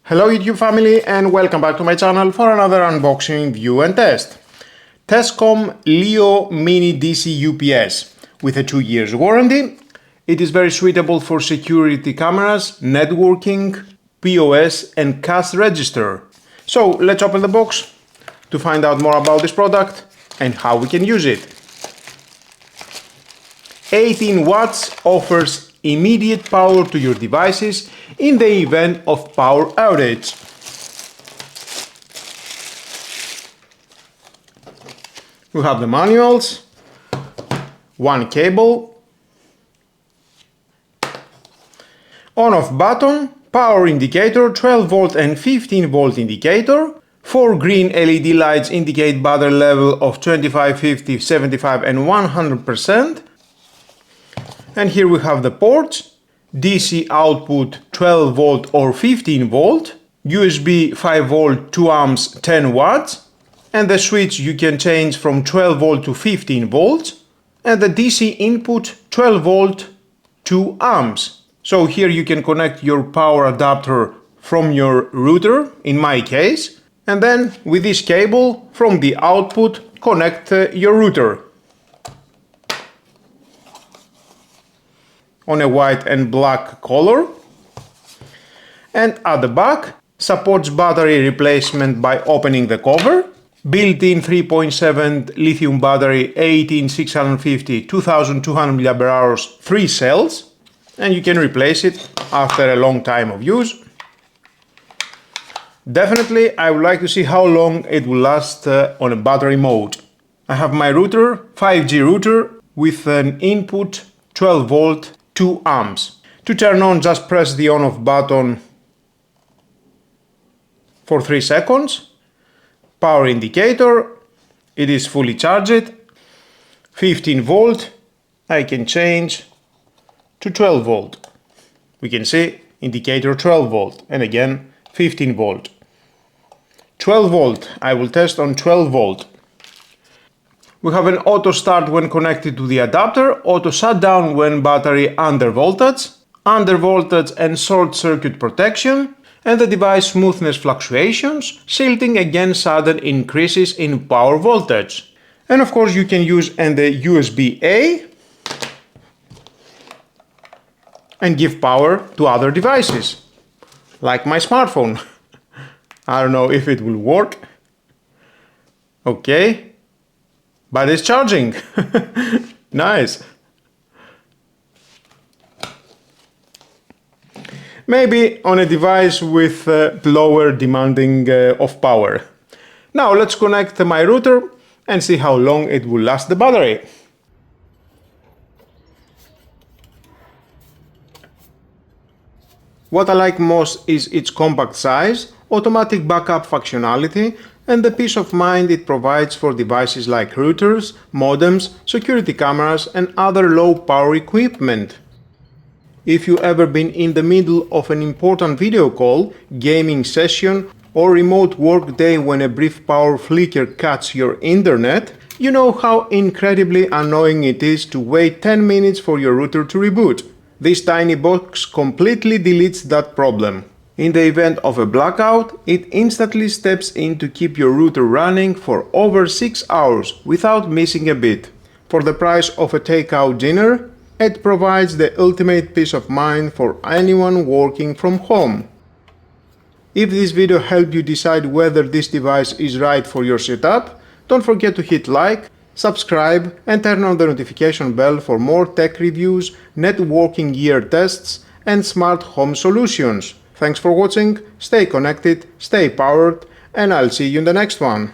Hello YouTube family and welcome back to my channel for another unboxing, review and test. Tescom Leo Mini DC UPS with a 2 years warranty. It is very suitable for security cameras, networking, POS and cash register. So let's open the box to find out more about this product and how we can use it. 18 watts offers immediate power to your devices in the event of power outage. We have the manuals, one cable, on-off button, power indicator, 12 volt and 15 volt indicator, 4 green LED lights indicate battery level of 25, 50, 75 and 100%. And here we have the ports, DC output 12 volt or 15 volt, USB 5 volt 2 amps 10 watts, and the switch you can change from 12 volt to 15 volts, and the DC input 12 volt 2 amps. So here you can connect your power adapter from your router, in my case, and then with this cable from the output connect your router. On a white and black color, and at the back supports battery replacement by opening the cover, built-in 3.7 lithium battery 18650 2200 mAh 3 cells, and you can replace it after a long time of use. Definitely I would like to see how long it will last on a battery mode. I have my router, 5G router with an input 12 volt 2 amps. To turn on, just press the on-off button for 3 seconds. Power indicator, it is fully charged. 15 volt, I can change to 12 volt. We can see indicator 12 volt and again 15 volt. 12 volt, I will test on 12 volt. We have an auto start when connected to the adapter, auto shutdown when battery under voltage and short circuit protection, and the device smoothness fluctuations, shielding against sudden increases in power voltage. And of course you can use the USB-A and give power to other devices, like my smartphone. I don't know if it will work. Okay. But it's charging. Nice. Maybe on a device with lower demanding of power. Now let's connect my router and see how long it will last the battery. What I like most is its compact size, automatic backup functionality, and the peace of mind it provides for devices like routers, modems, security cameras and other low power equipment. If you've ever been in the middle of an important video call, gaming session or remote work day when a brief power flicker cuts your internet, you know how incredibly annoying it is to wait 10 minutes for your router to reboot. This tiny box completely deletes that problem. In the event of a blackout, it instantly steps in to keep your router running for over 6 hours without missing a beat. For the price of a takeout dinner, it provides the ultimate peace of mind for anyone working from home. If this video helped you decide whether this device is right for your setup, don't forget to hit like, subscribe and turn on the notification bell for more tech reviews, networking gear tests and smart home solutions. Thanks for watching, stay connected, stay powered, and I'll see you in the next one.